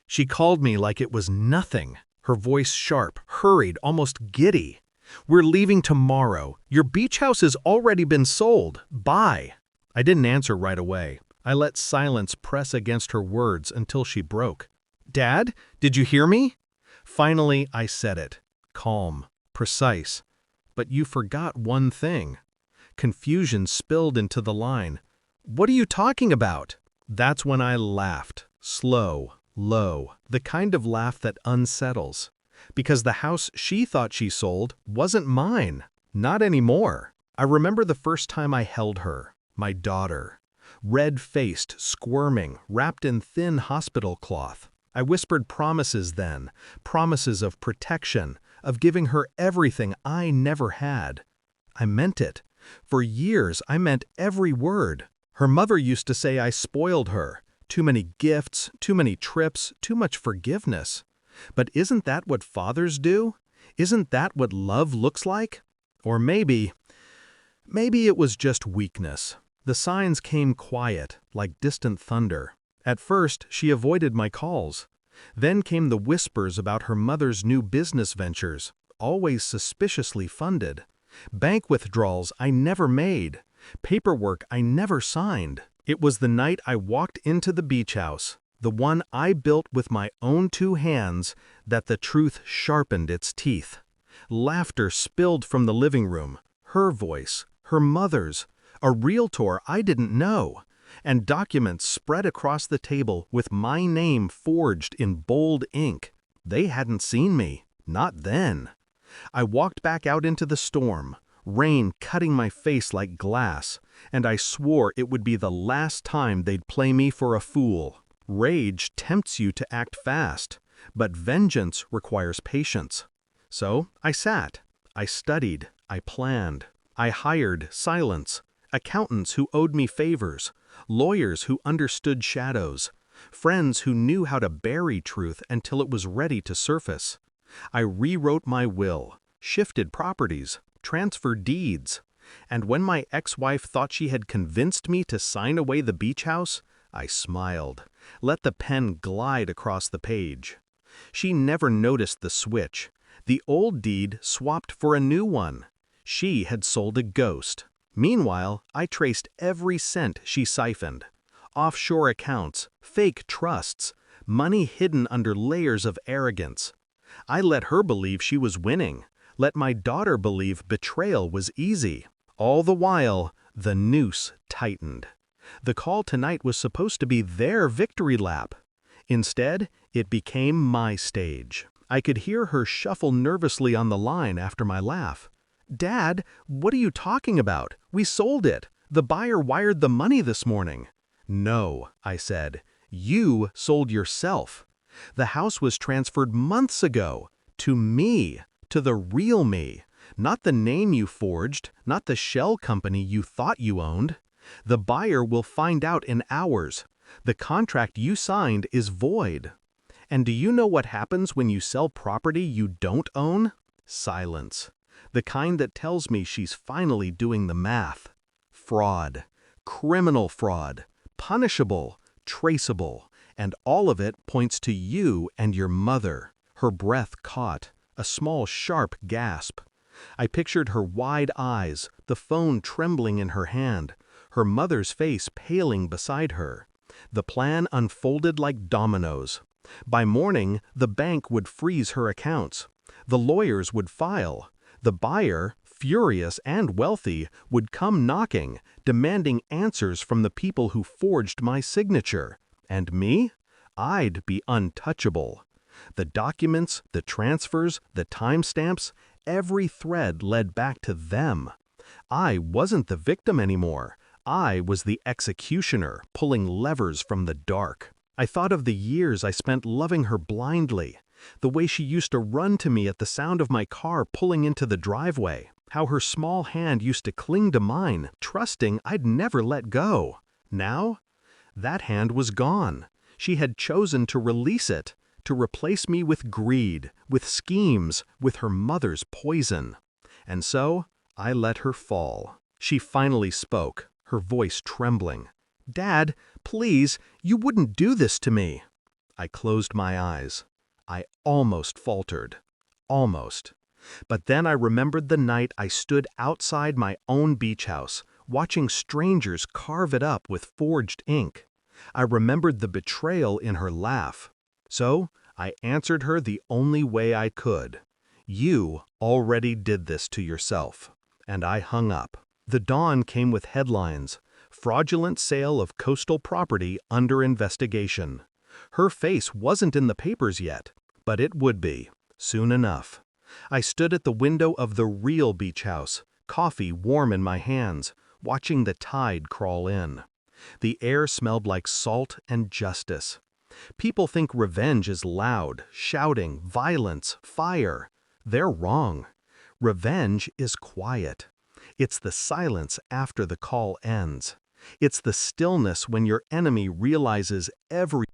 She called me like it was nothing, her voice sharp, hurried, almost giddy. "We're leaving tomorrow. Your beach house has already been sold. Bye." I didn't answer right away. I let silence press against her words until she broke. "Dad, did you hear me?" Finally, I said it. Calm, precise. "But you forgot one thing." Confusion spilled into the line. "What are you talking about?" That's when I laughed. Slow, low, the kind of laugh that unsettles. Because the house she thought she sold wasn't mine. Not anymore. I remember the first time I held her, my daughter. Red-faced, squirming, wrapped in thin hospital cloth. I whispered promises then, promises of protection, of giving her everything I never had. I meant it. For years, I meant every word. Her mother used to say I spoiled her. Too many gifts, too many trips, too much forgiveness. But isn't that what fathers do? Isn't that what love looks like? Or maybe it was just weakness. The signs came quiet, like distant thunder. At first, she avoided my calls. Then came the whispers about her mother's new business ventures, always suspiciously funded. Bank withdrawals I never made. Paperwork I never signed. It was the night I walked into the beach house, the one I built with my own 2 hands, that the truth sharpened its teeth. Laughter spilled from the living room, her voice, her mother's, a realtor I didn't know, and documents spread across the table with my name forged in bold ink. They hadn't seen me, not then. I walked back out into the storm, rain cutting my face like glass, and I swore it would be the last time they'd play me for a fool. Rage tempts you to act fast, but vengeance requires patience. So I sat, I studied, I planned. I hired silence, accountants who owed me favors, lawyers who understood shadows, friends who knew how to bury truth until it was ready to surface. I rewrote my will, shifted properties, transferred deeds. And when my ex-wife thought she had convinced me to sign away the beach house, I smiled, let the pen glide across the page. She never noticed the switch. The old deed swapped for a new one. She had sold a ghost. Meanwhile, I traced every cent she siphoned. Offshore accounts, fake trusts, money hidden under layers of arrogance. I let her believe she was winning, let my daughter believe betrayal was easy. All the while, the noose tightened. The call tonight was supposed to be their victory lap. Instead, it became my stage. I could hear her shuffle nervously on the line after my laugh. "Dad, what are you talking about? We sold it. The buyer wired the money this morning." "No," I said. "You sold yourself. The house was transferred months ago. To me. To the real me. Not the name you forged, not the shell company you thought you owned. The buyer will find out in hours. The contract you signed is void. And do you know what happens when you sell property you don't own? Silence. The kind that tells me she's finally doing the math. Fraud. Criminal fraud. Punishable. Traceable. And all of it points to you and your mother. Her breath caught. A small, sharp gasp. I pictured her wide eyes, the phone trembling in her hand, her mother's face paling beside her. The plan unfolded like dominoes. By morning, the bank would freeze her accounts. The lawyers would file. The buyer, furious and wealthy, would come knocking, demanding answers from the people who forged my signature. And me? I'd be untouchable. The documents, the transfers, the timestamps, every thread led back to them. I wasn't the victim anymore. I was the executioner, pulling levers from the dark. I thought of the years I spent loving her blindly, the way she used to run to me at the sound of my car pulling into the driveway, how her small hand used to cling to mine, trusting I'd never let go. Now, that hand was gone. She had chosen to release it, to replace me with greed, with schemes, with her mother's poison. And so, I let her fall. She finally spoke, her voice trembling. "Dad, please, you wouldn't do this to me." I closed my eyes. I almost faltered. Almost. But then I remembered the night I stood outside my own beach house, watching strangers carve it up with forged ink. I remembered the betrayal in her laugh. So, I answered her the only way I could. You already did this to yourself. And I hung up. The dawn came with headlines. Fraudulent sale of coastal property under investigation. Her face wasn't in the papers yet, but it would be, soon enough. I stood at the window of the real beach house, coffee warm in my hands, watching the tide crawl in. The air smelled like salt and justice. People think revenge is loud, shouting, violence, fire. They're wrong. Revenge is quiet. It's the silence after the call ends. It's the stillness when your enemy realizes every